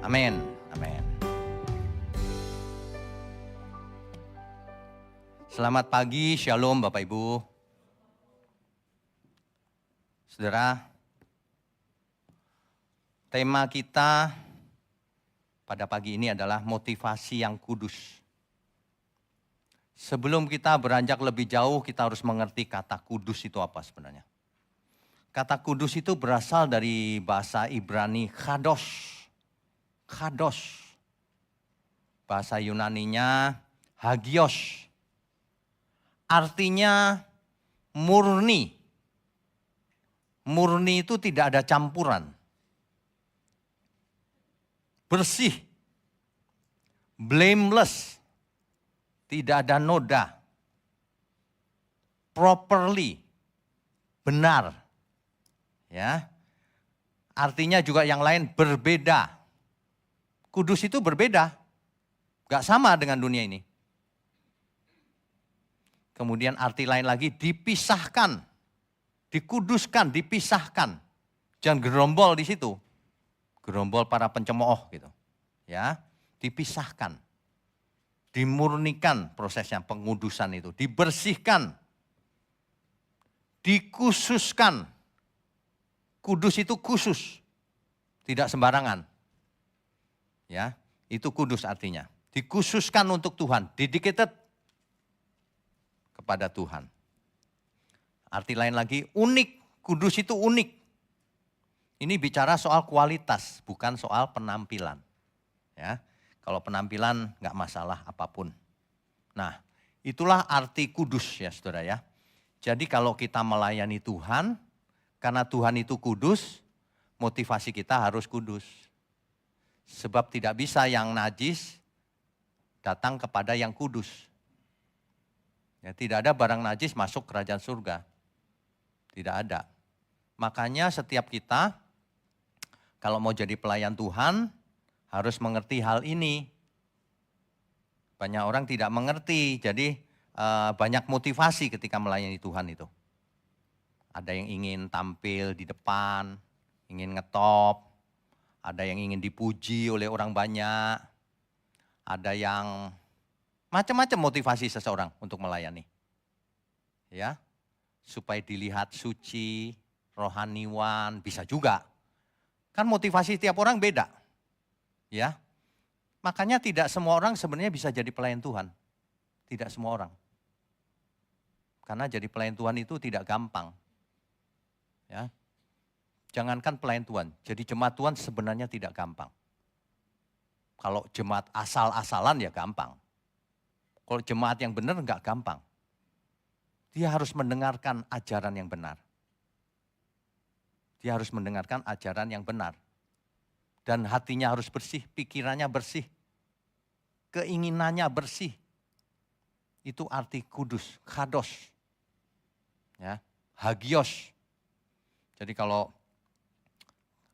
Amin, amin. Selamat pagi, shalom Bapak Ibu. Saudara, tema kita pada pagi ini adalah motivasi yang kudus. Sebelum kita beranjak lebih jauh, kita harus mengerti kata kudus itu apa sebenarnya. Kata kudus itu berasal dari bahasa Ibrani kados. Kados. Bahasa Yunaninya hagios. Artinya murni. Murni itu tidak ada campuran. Bersih. Blameless. Tidak ada noda. Properly. Benar. Ya. Artinya juga yang lain berbeda. Kudus itu berbeda. Gak sama dengan dunia ini. Kemudian arti lain lagi dipisahkan. Dikuduskan, dipisahkan. Jangan gerombol di situ. Gerombol para pencemooh gitu. Ya, dipisahkan. Dimurnikan prosesnya pengudusan itu, dibersihkan. Dikhususkan. Kudus itu khusus. Tidak sembarangan. Ya, itu kudus artinya. Dikhususkan untuk Tuhan, dedicated kepada Tuhan. Arti lain lagi unik, kudus itu unik. Ini bicara soal kualitas, bukan soal penampilan. Ya, kalau penampilan nggak masalah apapun. Nah, itulah arti kudus ya saudara ya. Jadi kalau kita melayani Tuhan, karena Tuhan itu kudus, motivasi kita harus kudus. Sebab tidak bisa yang najis datang kepada yang kudus. Ya, tidak ada barang najis masuk kerajaan surga. Tidak ada. Makanya setiap kita kalau mau jadi pelayan Tuhan harus mengerti hal ini. Banyak orang tidak mengerti, jadi banyak motivasi ketika melayani Tuhan itu. Ada yang ingin tampil di depan, ingin ngetop, ada yang ingin dipuji oleh orang banyak, ada yang macam-macam motivasi seseorang untuk melayani. Ya, supaya dilihat suci, rohaniwan, bisa juga. Kan motivasi tiap orang beda. Ya. Makanya tidak semua orang sebenarnya bisa jadi pelayan Tuhan. Tidak semua orang. Karena jadi pelayan Tuhan itu tidak gampang. Ya. Jangankan pelayan Tuhan, jadi jemaat Tuhan sebenarnya tidak gampang. Kalau jemaat asal-asalan ya gampang. Kalau jemaat yang benar enggak gampang. Dia harus mendengarkan ajaran yang benar. Dia harus mendengarkan ajaran yang benar. Dan hatinya harus bersih, pikirannya bersih. Keinginannya bersih. Itu arti kudus, kados. Ya, hagios. Jadi kalau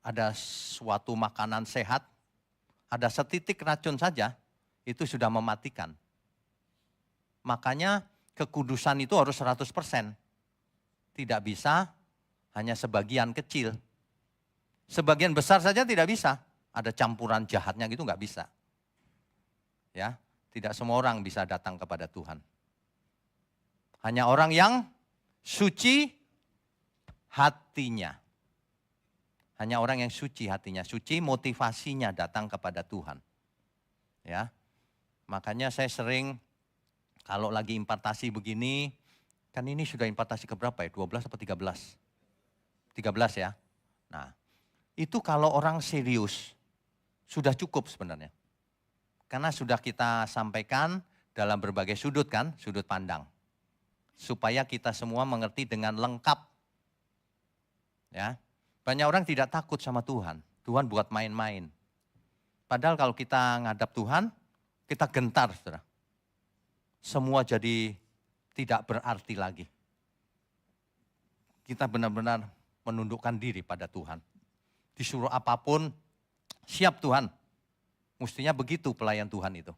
ada suatu makanan sehat, ada setitik racun saja, itu sudah mematikan. Makanya kekudusan itu harus 100%. Tidak bisa hanya sebagian kecil. Sebagian besar saja tidak bisa. Ada campuran jahatnya gitu nggak bisa. Ya, tidak semua orang bisa datang kepada Tuhan. Hanya orang yang suci hatinya. Hanya orang yang suci hatinya, suci motivasinya datang kepada Tuhan. Ya. Makanya saya sering kalau lagi impartasi begini, kan ini sudah impartasi keberapa ya? 12 atau 13? 13 ya. Nah, itu kalau orang serius sudah cukup sebenarnya. Karena sudah kita sampaikan dalam berbagai sudut kan, sudut pandang. Supaya kita semua mengerti dengan lengkap. Ya. Banyak orang tidak takut sama Tuhan. Tuhan buat main-main. Padahal kalau kita ngadap Tuhan, kita gentar, saudara. Semua jadi tidak berarti lagi. Kita benar-benar menundukkan diri pada Tuhan. Disuruh apapun, siap Tuhan. Mestinya begitu pelayan Tuhan itu.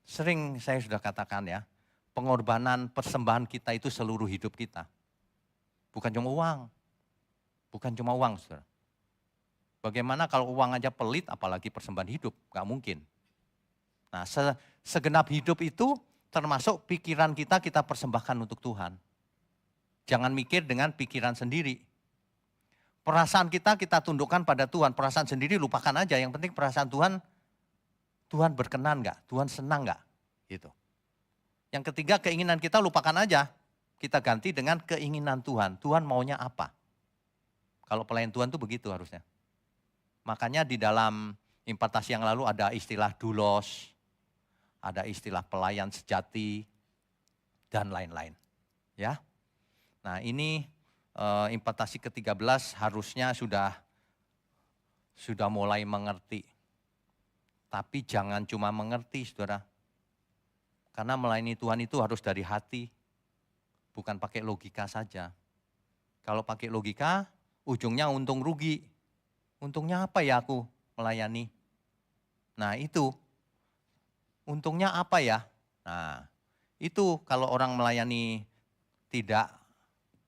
Sering saya sudah katakan ya, pengorbanan persembahan kita itu seluruh hidup kita. Bukan cuma uang. Bukan cuma uang, saudara. Bagaimana kalau uang aja pelit, apalagi persembahan hidup? Gak mungkin. Nah, segenap hidup itu termasuk pikiran kita persembahkan untuk Tuhan. Jangan mikir dengan pikiran sendiri. Perasaan kita tundukkan pada Tuhan. Perasaan sendiri lupakan aja. Yang penting perasaan Tuhan berkenan gak? Tuhan senang gak? Gitu. Yang ketiga, keinginan kita lupakan aja. Kita ganti dengan keinginan Tuhan. Tuhan maunya apa? Kalau pelayan Tuhan itu begitu harusnya. Makanya di dalam impartasi yang lalu ada istilah doulos, ada istilah pelayan sejati, dan lain-lain. Ya. Nah ini impartasi ke-13 harusnya sudah mulai mengerti. Tapi jangan cuma mengerti, saudara. Karena melayani Tuhan itu harus dari hati, bukan pakai logika saja. Kalau pakai logika, ujungnya untung rugi. Untungnya apa ya aku melayani? Nah itu, untungnya apa ya? Nah itu kalau orang melayani tidak,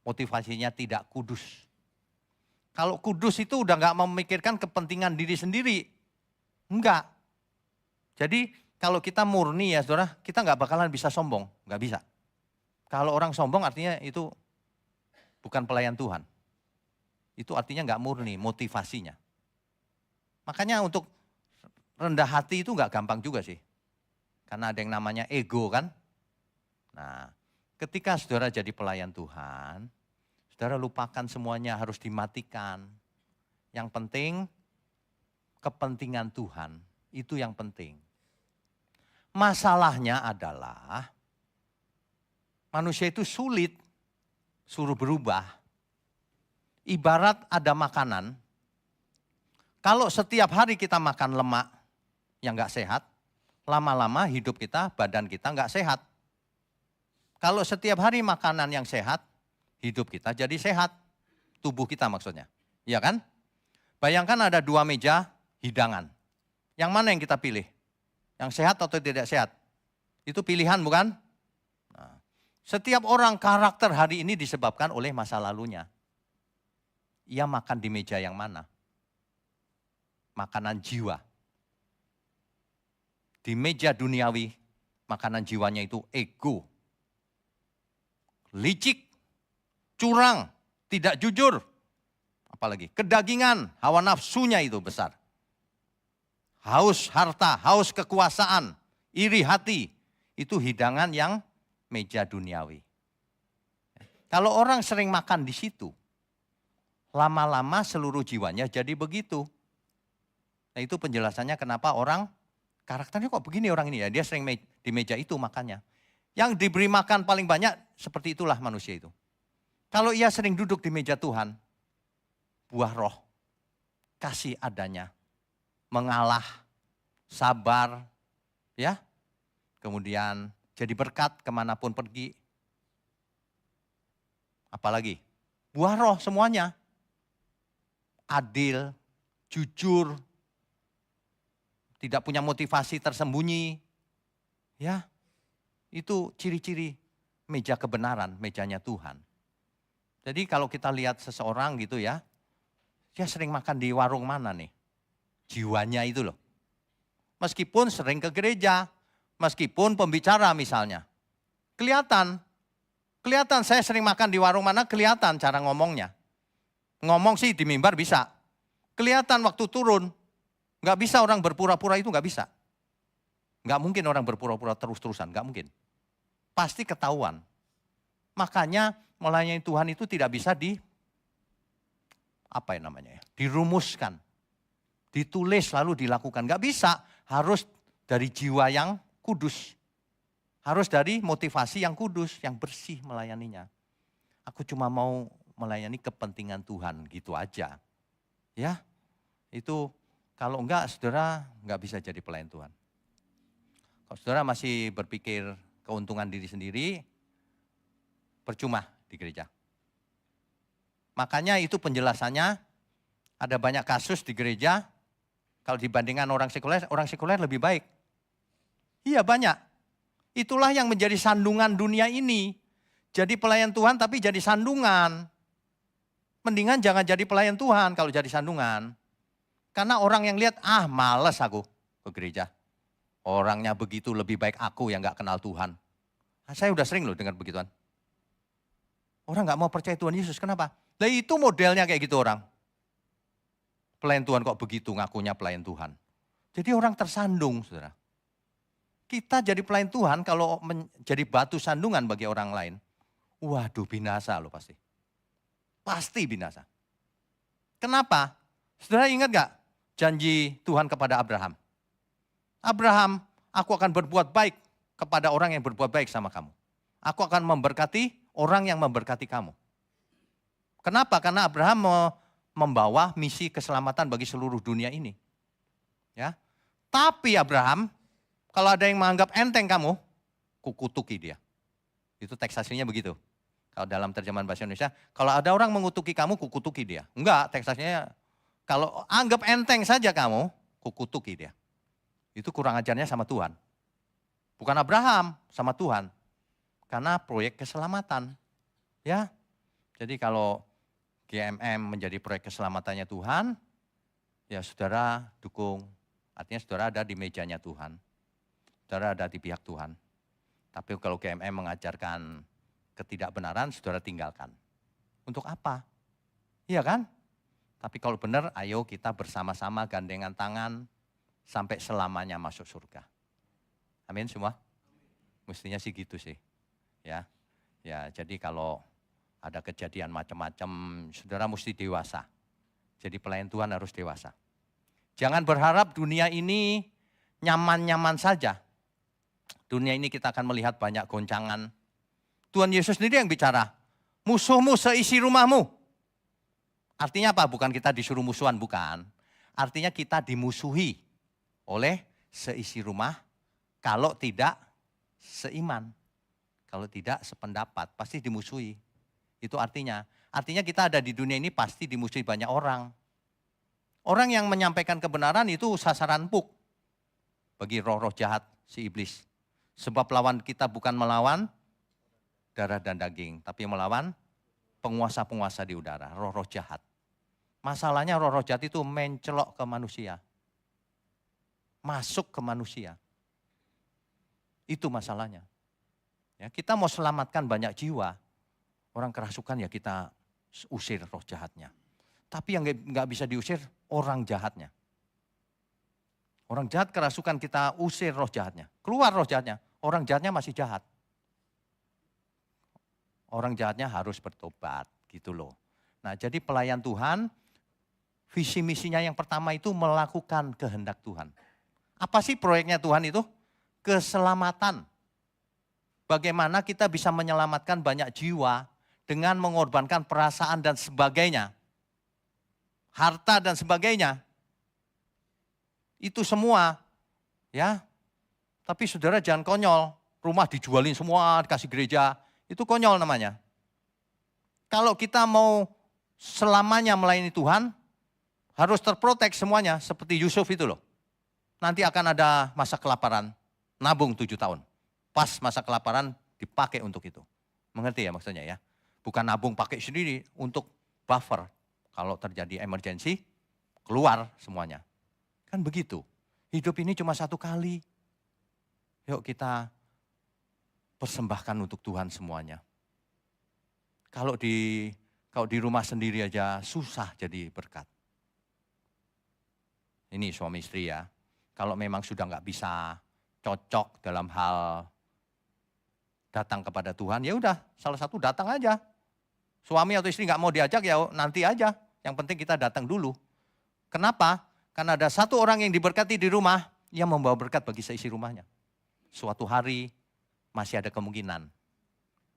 motivasinya tidak kudus. Kalau kudus itu udah gak memikirkan kepentingan diri sendiri. Enggak. Jadi kalau kita murni ya saudara, kita gak bakalan bisa sombong. Gak bisa. Kalau orang sombong artinya itu bukan pelayan Tuhan. Itu artinya nggak murni motivasinya. Makanya untuk rendah hati itu nggak gampang juga sih. Karena ada yang namanya ego kan. Nah ketika saudara jadi pelayan Tuhan, saudara lupakan semuanya, harus dimatikan. Yang penting kepentingan Tuhan, itu yang penting. Masalahnya adalah manusia itu sulit suruh berubah. Ibarat ada makanan, kalau setiap hari kita makan lemak yang gak sehat, lama-lama hidup kita, badan kita gak sehat. Kalau setiap hari makanan yang sehat, hidup kita jadi sehat. Tubuh kita maksudnya, iya kan? Bayangkan ada 2 meja hidangan. Yang mana yang kita pilih? Yang sehat atau tidak sehat? Itu pilihan bukan? Nah, setiap orang karakter hari ini disebabkan oleh masa lalunya. Ia makan di meja yang mana? Makanan jiwa. Di meja duniawi, makanan jiwanya itu ego. Licik, curang, tidak jujur. Apalagi kedagingan, hawa nafsunya itu besar. Haus harta, haus kekuasaan, iri hati. Itu hidangan yang meja duniawi. Kalau orang sering makan di situ, lama-lama seluruh jiwanya jadi begitu. Nah itu penjelasannya kenapa orang karakternya kok begini orang ini ya. Dia sering di meja itu makannya. Yang diberi makan paling banyak seperti itulah manusia itu. Kalau ia sering duduk di meja Tuhan, buah roh, kasih adanya, mengalah, sabar, ya. Kemudian jadi berkat kemanapun pergi. Apalagi buah roh semuanya. Adil, jujur, tidak punya motivasi tersembunyi. Ya, itu ciri-ciri meja kebenaran, mejanya Tuhan. Jadi kalau kita lihat seseorang gitu ya, dia sering makan di warung mana nih? Jiwanya itu loh. Meskipun sering ke gereja, meskipun pembicara misalnya. Kelihatan saya sering makan di warung mana, kelihatan cara ngomongnya. Ngomong sih di mimbar bisa. Kelihatan waktu turun. Nggak bisa orang berpura-pura itu nggak bisa. Nggak mungkin orang berpura-pura terus-terusan, nggak mungkin. Pasti ketahuan. Makanya melayani Tuhan itu tidak bisa dirumuskan. Ditulis lalu dilakukan. Nggak bisa, harus dari jiwa yang kudus. Harus dari motivasi yang kudus, yang bersih melayaninya. Aku cuma mau melayani kepentingan Tuhan, gitu aja. Ya, itu kalau enggak, saudara enggak bisa jadi pelayan Tuhan. Kalau saudara masih berpikir keuntungan diri sendiri, percuma di gereja. Makanya itu penjelasannya, ada banyak kasus di gereja, kalau dibandingkan orang sekuler lebih baik. Iya banyak. Itulah yang menjadi sandungan dunia ini. Jadi pelayan Tuhan tapi jadi sandungan. Mendingan jangan jadi pelayan Tuhan kalau jadi sandungan. Karena orang yang lihat, males aku ke gereja. Orangnya begitu, lebih baik aku yang gak kenal Tuhan. Saya udah sering loh dengar begituan. Orang gak mau percaya Tuhan Yesus, kenapa? Lah itu modelnya kayak gitu orang. Pelayan Tuhan kok begitu ngakunya pelayan Tuhan. Jadi orang tersandung, saudara. Kita jadi pelayan Tuhan kalau menjadi batu sandungan bagi orang lain. Waduh, binasa loh pasti. Pasti binasa. Kenapa? Saudara ingat gak janji Tuhan kepada Abraham? Abraham, aku akan berbuat baik kepada orang yang berbuat baik sama kamu. Aku akan memberkati orang yang memberkati kamu. Kenapa? Karena Abraham membawa misi keselamatan bagi seluruh dunia ini. Ya. Tapi Abraham, kalau ada yang menganggap enteng kamu, kukutuki dia. Itu teks aslinya begitu. Kalau dalam terjemahan bahasa Indonesia, kalau ada orang mengutuki kamu, kukutuki dia. Enggak, teks aslinya, kalau anggap enteng saja kamu, kukutuki dia. Itu kurang ajarnya sama Tuhan. Bukan Abraham, sama Tuhan. Karena proyek keselamatan. Ya. Jadi kalau GMM menjadi proyek keselamatannya Tuhan, ya saudara dukung. Artinya saudara ada di mejanya Tuhan. Saudara ada di pihak Tuhan. Tapi kalau GMM mengajarkan ketidakbenaran, saudara tinggalkan. Untuk apa? Iya kan? Tapi kalau benar, ayo kita bersama-sama gandengan tangan sampai selamanya masuk surga. Amin semua? Mestinya sih gitu sih. Ya, jadi kalau ada kejadian macam-macam, saudara mesti dewasa. Jadi pelayan Tuhan harus dewasa. Jangan berharap dunia ini nyaman-nyaman saja. Dunia ini kita akan melihat banyak goncangan. Tuhan Yesus sendiri yang bicara, musuhmu seisi rumahmu. Artinya apa? Bukan kita disuruh musuhan, bukan. Artinya kita dimusuhi oleh seisi rumah kalau tidak seiman. Kalau tidak sependapat, pasti dimusuhi. Itu artinya kita ada di dunia ini pasti dimusuhi banyak orang. Orang yang menyampaikan kebenaran itu sasaran empuk bagi roh-roh jahat si iblis. Sebab lawan kita bukan melawan darah dan daging, tapi melawan penguasa-penguasa di udara, roh-roh jahat. Masalahnya roh-roh jahat itu mencelok ke manusia. Masuk ke manusia. Itu masalahnya. Ya, kita mau selamatkan banyak jiwa. Orang kerasukan ya kita usir roh jahatnya. Tapi yang nggak bisa diusir orang jahatnya. Orang jahat kerasukan kita usir roh jahatnya. Keluar roh jahatnya. Orang jahatnya masih jahat. Orang jahatnya harus bertobat gitu loh. Nah jadi pelayan Tuhan, visi misinya yang pertama itu melakukan kehendak Tuhan. Apa sih proyeknya Tuhan itu? Keselamatan. Bagaimana kita bisa menyelamatkan banyak jiwa dengan mengorbankan perasaan dan sebagainya. Harta dan sebagainya. Itu semua. Ya. Tapi saudara jangan konyol. Rumah dijualin semua, dikasih gereja. Itu konyol namanya. Kalau kita mau selamanya melayani Tuhan, harus terprotek semuanya. Seperti Yusuf itu loh. Nanti akan ada masa kelaparan. Nabung 7 tahun. Pas masa kelaparan dipakai untuk itu. Mengerti ya maksudnya ya? Bukan nabung pakai sendiri untuk buffer. Kalau terjadi emergency, keluar semuanya. Kan begitu. Hidup ini cuma satu kali. Yuk kita persembahkan untuk Tuhan semuanya. Kalau di rumah sendiri aja susah jadi berkat. Ini suami istri ya. Kalau memang sudah nggak bisa cocok dalam hal datang kepada Tuhan, ya udah salah satu datang aja. Suami atau istri nggak mau diajak ya nanti aja. Yang penting kita datang dulu. Kenapa? Karena ada satu orang yang diberkati di rumah yang membawa berkat bagi seisi rumahnya. Suatu hari masih ada kemungkinan.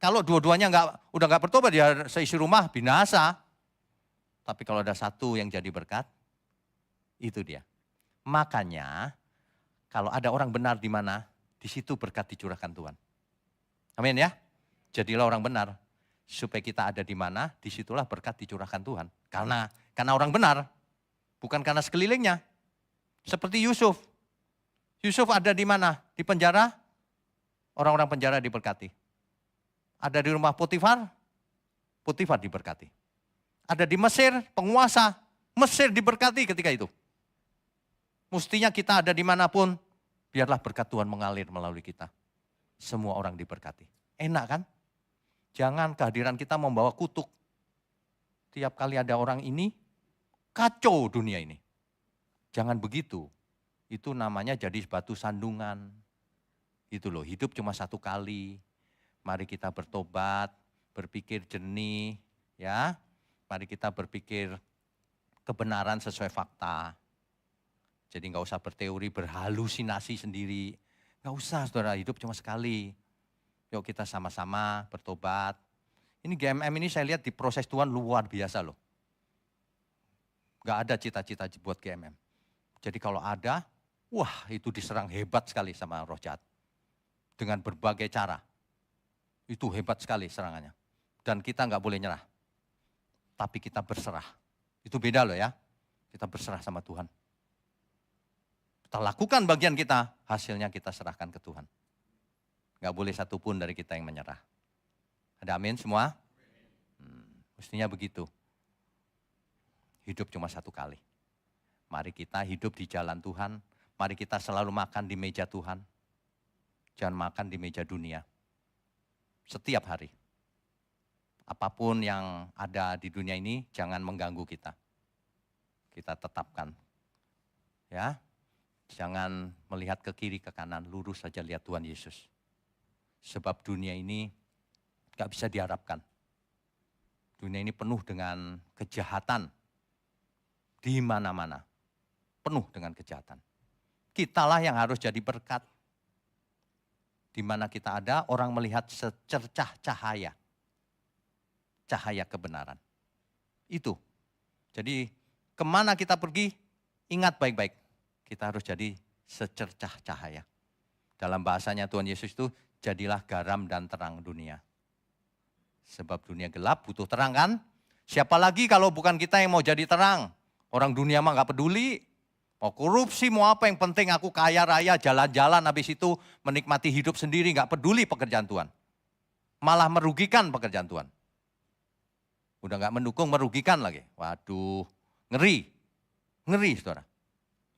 Kalau dua-duanya udah nggak bertobat ya seisi rumah binasa. Tapi kalau ada satu yang jadi berkat, itu dia. Makanya kalau ada orang benar di mana, di situ berkat dicurahkan Tuhan. Amin ya. Jadilah orang benar. Supaya kita ada di mana, disitulah berkat dicurahkan Tuhan. Karena orang benar, bukan karena sekelilingnya. Seperti Yusuf. Yusuf ada di mana? Di penjara, orang-orang penjara diberkati. Ada di rumah Potifar, Potifar diberkati. Ada di Mesir, penguasa, Mesir diberkati ketika itu. Mestinya kita ada dimanapun, biarlah berkat Tuhan mengalir melalui kita. Semua orang diberkati. Enak kan? Jangan kehadiran kita membawa kutuk. Tiap kali ada orang ini, kacau dunia ini. Jangan begitu. Itu namanya jadi batu sandungan. Itu loh, hidup cuma satu kali. Mari kita bertobat, berpikir jernih, ya. Mari kita berpikir kebenaran sesuai fakta. Jadi nggak usah berteori, berhalusinasi sendiri. Nggak usah, saudara, hidup cuma sekali. Yuk kita sama-sama bertobat. Ini GMM ini saya lihat di proses Tuhan luar biasa loh. Nggak ada cita-cita buat GMM. Jadi kalau ada, wah itu diserang hebat sekali sama roh jahat. Dengan berbagai cara. Itu hebat sekali serangannya. Dan kita nggak boleh nyerah. Tapi kita berserah. Itu beda loh ya. Kita berserah sama Tuhan. Kita lakukan bagian kita, hasilnya kita serahkan ke Tuhan. Nggak boleh satupun dari kita yang menyerah. Ada amin semua? Mestinya begitu. Hidup cuma satu kali. Mari kita hidup di jalan Tuhan. Mari kita selalu makan di meja Tuhan. Jangan makan di meja dunia. Setiap hari. Apapun yang ada di dunia ini jangan mengganggu kita. Kita tetapkan. Ya. Jangan melihat ke kiri ke kanan, lurus saja lihat Tuhan Yesus. Sebab dunia ini gak bisa diharapkan. Dunia ini penuh dengan kejahatan. Di mana-mana. Penuh dengan kejahatan. Kitalah yang harus jadi berkat. Di mana kita ada, orang melihat secercah cahaya. Cahaya kebenaran. Itu. Jadi kemana kita pergi, ingat baik-baik. Kita harus jadi secercah cahaya. Dalam bahasanya Tuhan Yesus itu, jadilah garam dan terang dunia. Sebab dunia gelap butuh terang kan? Siapa lagi kalau bukan kita yang mau jadi terang? Orang dunia mah gak peduli. Mau korupsi, mau apa, yang penting aku kaya raya, jalan-jalan habis itu menikmati hidup sendiri, gak peduli pekerjaan Tuhan. Malah merugikan pekerjaan Tuhan. Udah gak mendukung, merugikan lagi. Waduh, ngeri. Ngeri saudara.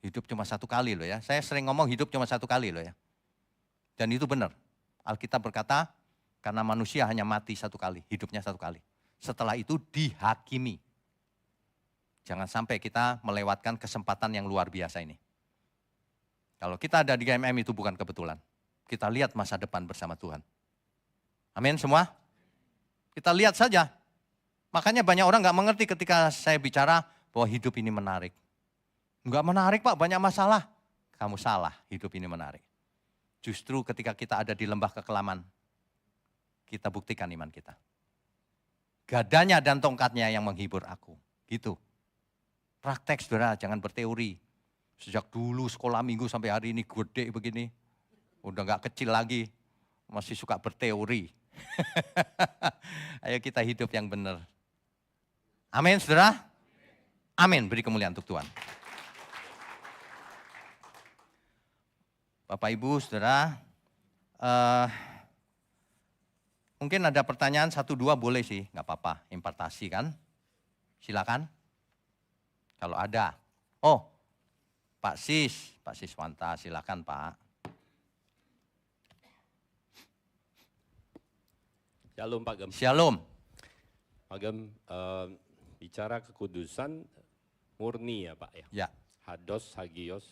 Hidup cuma satu kali loh ya. Saya sering ngomong hidup cuma satu kali loh ya. Dan itu benar. Alkitab berkata, karena manusia hanya mati satu kali, hidupnya satu kali. Setelah itu dihakimi. Jangan sampai kita melewatkan kesempatan yang luar biasa ini. Kalau kita ada di GMM itu bukan kebetulan. Kita lihat masa depan bersama Tuhan. Amin semua? Kita lihat saja. Makanya banyak orang gak mengerti ketika saya bicara bahwa hidup ini menarik. Enggak menarik Pak, banyak masalah. Kamu salah, hidup ini menarik. Justru ketika kita ada di lembah kekelaman, kita buktikan iman kita. Gadanya dan tongkatnya yang menghibur aku. Gitu. Praktek saudara, jangan berteori. Sejak dulu sekolah minggu sampai hari ini gede begini. Udah gak kecil lagi, masih suka berteori. Ayo kita hidup yang benar. Amin saudara. Amin, beri kemuliaan untuk Tuhan. Bapak Ibu, saudara, mungkin ada pertanyaan 1-2 boleh sih, nggak apa-apa, impartasi kan? Silakan. Kalau ada. Oh, Pak Siswanta, silakan Pak. Shalom Pak Gem. Shalom. Pak Gem, bicara kekudusan murni ya Pak ya? Ya. Hados, hagios.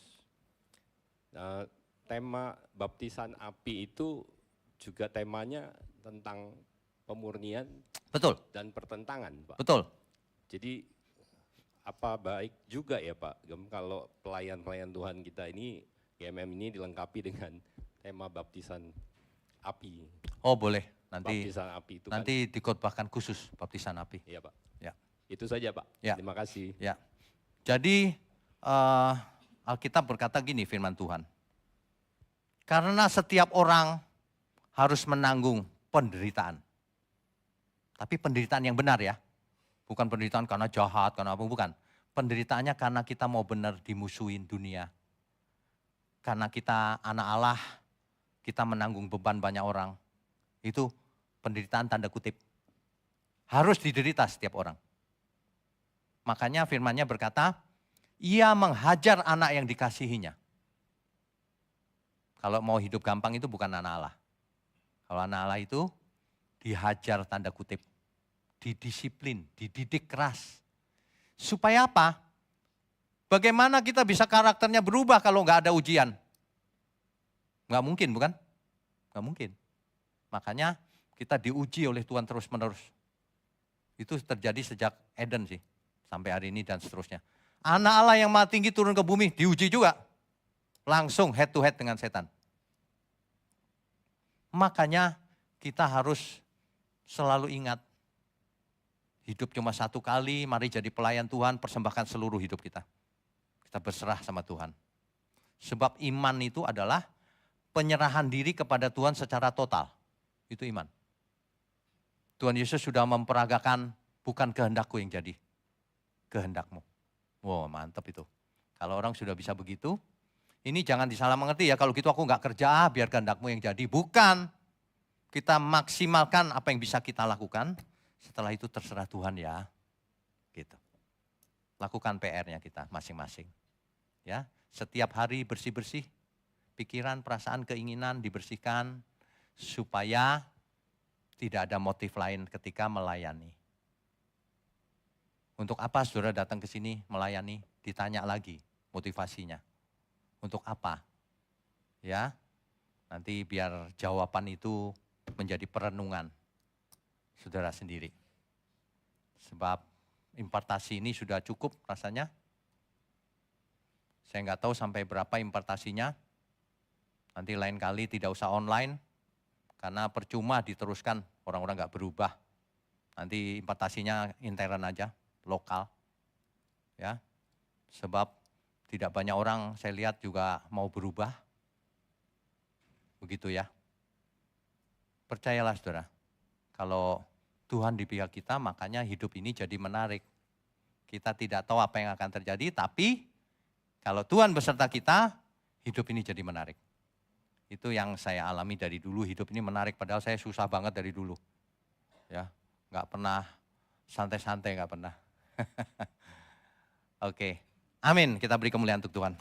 Tema baptisan api itu juga temanya tentang pemurnian. Betul. Dan pertentangan Pak. Betul. Jadi apa baik juga ya Pak Gem kalau pelayan-pelayan Tuhan kita ini, GMM ini dilengkapi dengan tema baptisan api. Oh boleh, nanti baptisan api itu nanti dikhotbahkan khusus baptisan api. Iya Pak. Ya. Itu saja Pak. Ya. Terima kasih. Ya. Jadi Alkitab berkata gini firman Tuhan. Karena setiap orang harus menanggung penderitaan. Tapi penderitaan yang benar ya. Bukan penderitaan karena jahat, karena apa, bukan. Penderitaannya karena kita mau benar dimusuhin dunia. Karena kita anak Allah, kita menanggung beban banyak orang. Itu penderitaan tanda kutip. Harus diderita setiap orang. Makanya firman-Nya berkata, Ia menghajar anak yang dikasihinya. Kalau mau hidup gampang itu bukan anak Allah. Kalau anak Allah itu dihajar tanda kutip, didisiplin, dididik keras. Supaya apa? Bagaimana kita bisa karakternya berubah kalau nggak ada ujian? Nggak mungkin, bukan? Nggak mungkin. Makanya kita diuji oleh Tuhan terus-menerus. Itu terjadi sejak Eden sih, sampai hari ini dan seterusnya. Anak Allah yang maha tinggi turun ke bumi, diuji juga. Langsung head to head dengan setan. Makanya kita harus selalu ingat, hidup cuma satu kali, mari jadi pelayan Tuhan, persembahkan seluruh hidup kita. Kita berserah sama Tuhan. Sebab iman itu adalah penyerahan diri kepada Tuhan secara total. Itu iman. Tuhan Yesus sudah memperagakan, bukan kehendakku yang jadi, kehendakmu. Wow, mantap itu. Kalau orang sudah bisa begitu, ini jangan disalah mengerti ya, kalau gitu aku nggak kerja, biar kehendakmu yang jadi. Bukan. Kita maksimalkan apa yang bisa kita lakukan, setelah itu terserah Tuhan ya. Gitu. Lakukan PR-nya kita masing-masing. Ya, setiap hari bersih-bersih, pikiran, perasaan, keinginan dibersihkan, supaya tidak ada motif lain ketika melayani. Untuk apa saudara datang ke sini melayani? Ditanya lagi motivasinya. Untuk apa? Ya, nanti biar jawaban itu menjadi perenungan saudara sendiri. Sebab impartasi ini sudah cukup rasanya. Saya nggak tahu sampai berapa impartasinya. Nanti lain kali tidak usah online. Karena percuma diteruskan, orang-orang nggak berubah. Nanti impartasinya intern aja, lokal. Ya, sebab tidak banyak orang saya lihat juga mau berubah. Begitu ya. Percayalah saudara, kalau Tuhan di pihak kita, makanya hidup ini jadi menarik. Kita tidak tahu apa yang akan terjadi, tapi kalau Tuhan beserta kita, hidup ini jadi menarik. Itu yang saya alami dari dulu, hidup ini menarik, padahal saya susah banget dari dulu. Ya, nggak pernah santai-santai, nggak pernah. Oke, amin, kita beri kemuliaan untuk Tuhan.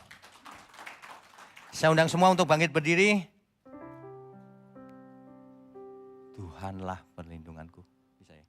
Saya undang semua untuk bangkit berdiri. Tuhanlah perlindunganku. Bisa ya?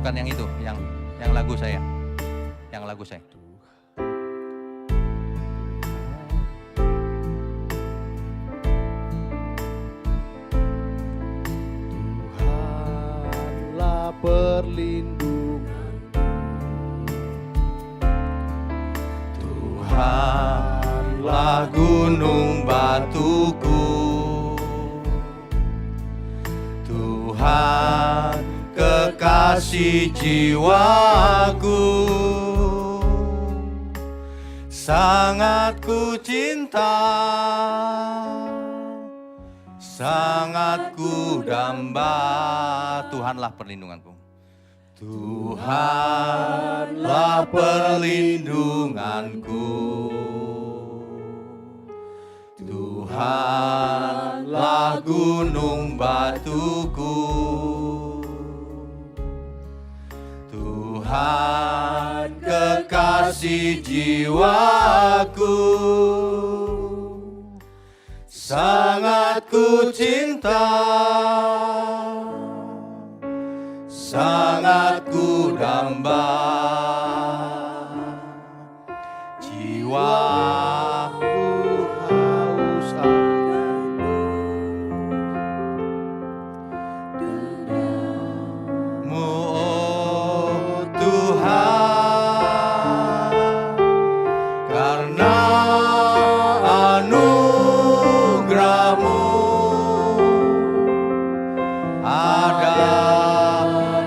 Bukan yang itu, yang lagu saya. Yang lagu saya. Tuhanlah perlindungan, Tuhanlah gunung batuku, Tuhan kekasih jiwaku, sangat ku cinta, sangat ku damba. Tuhanlah perlindunganku. Tuhanlah perlindunganku, Tuhanlah gunung batuku, Tuhan kekasih jiwaku, sangat ku cinta, sangat ku damba. Jiwaku haus akan-Mu, oh Tuhan, karena anugerah-Mu ada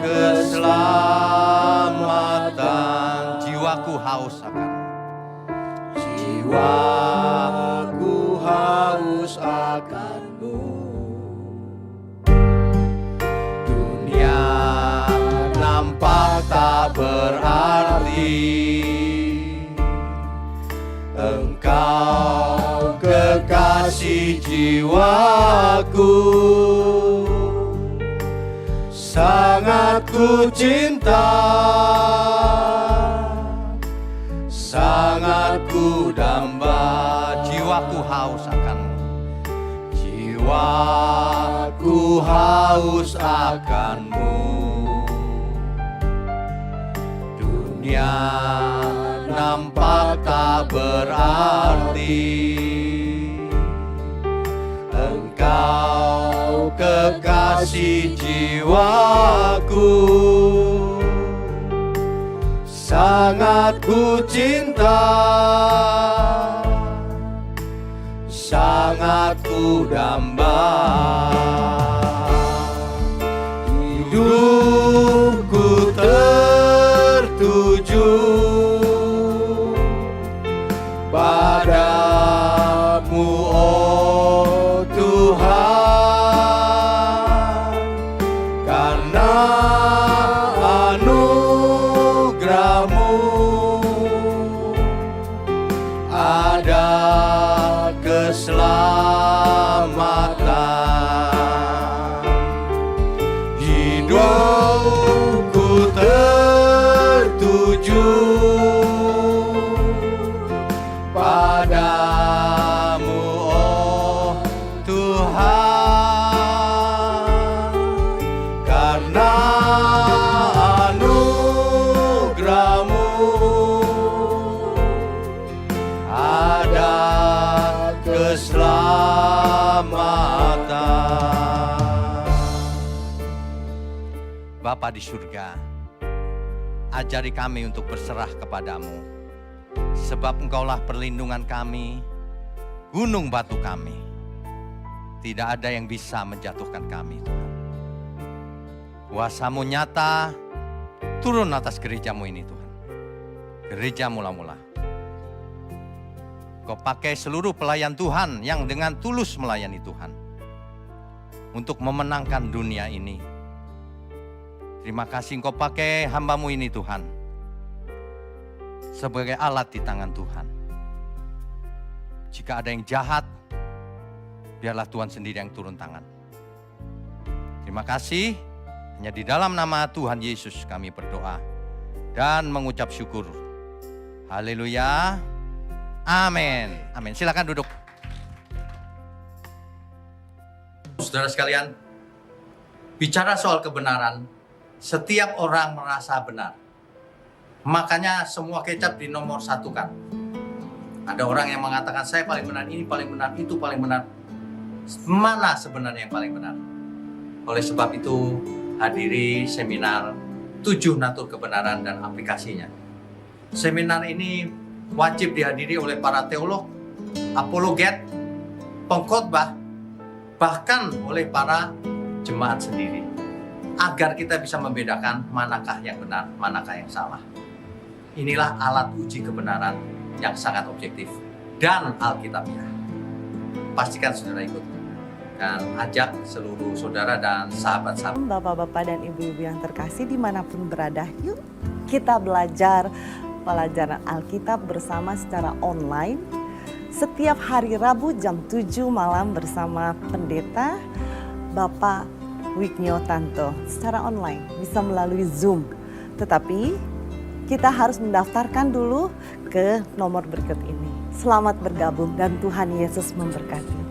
keselamatan. Jiwaku haus akan, jiwaku haus akan-Mu. Dunia nampak tak berarti, Engkau kekasih jiwaku. Sangat ku cinta, sangat ku damba. Jiwaku haus akan-Mu, jiwaku haus akan-Mu. Dunia nampak tak berarti, Engkau kekasih jiwaku. Sangat ku cinta, sangat ku damba. Hidupku tertuju padamu, oh Tuhan, karena anugerah-Mu ada keselamatan. Hidupku tertuju padamu, oh Tuhan, karena anugerah-Mu ada keselamatan. Bapa di surga, ajari kami untuk berserah kepadamu, sebab Engkaulah perlindungan kami, gunung batu kami. Tidak ada yang bisa menjatuhkan kami, Tuhan. Kuasa-Mu nyata turun atas gereja-Mu ini, Tuhan. Gereja mula-mula. Kau pakai seluruh pelayan Tuhan yang dengan tulus melayani Tuhan untuk memenangkan dunia ini. Terima kasih Engkau pakai hamba-Mu ini, Tuhan, sebagai alat di tangan Tuhan. Jika ada yang jahat, biarlah Tuhan sendiri yang turun tangan. Terima kasih, hanya di dalam nama Tuhan Yesus kami berdoa dan mengucap syukur. Haleluya, amin. Amin. Silakan duduk. Saudara sekalian, bicara soal kebenaran, setiap orang merasa benar. Makanya semua kecap dinomor satukan. Ada orang yang mengatakan saya paling benar, ini paling benar, itu paling benar. Mana sebenarnya yang paling benar? Oleh sebab itu, hadiri seminar 7 natur kebenaran dan aplikasinya. Seminar ini wajib dihadiri oleh para teolog, apologet, pengkhotbah, bahkan oleh para jemaat sendiri. Agar kita bisa membedakan manakah yang benar, manakah yang salah. Inilah alat uji kebenaran yang sangat objektif dan alkitabiah. Pastikan saudara ikut dan ajak seluruh saudara dan sahabat-sahabat. Bapak-bapak dan ibu-ibu yang terkasih dimanapun berada, yuk kita belajar pelajaran Alkitab bersama secara online. Setiap hari Rabu jam 7 malam bersama pendeta Bapak Wignio Tanto secara online, bisa melalui Zoom. Tetapi kita harus mendaftarkan dulu ke nomor berikut ini. Selamat bergabung dan Tuhan Yesus memberkati.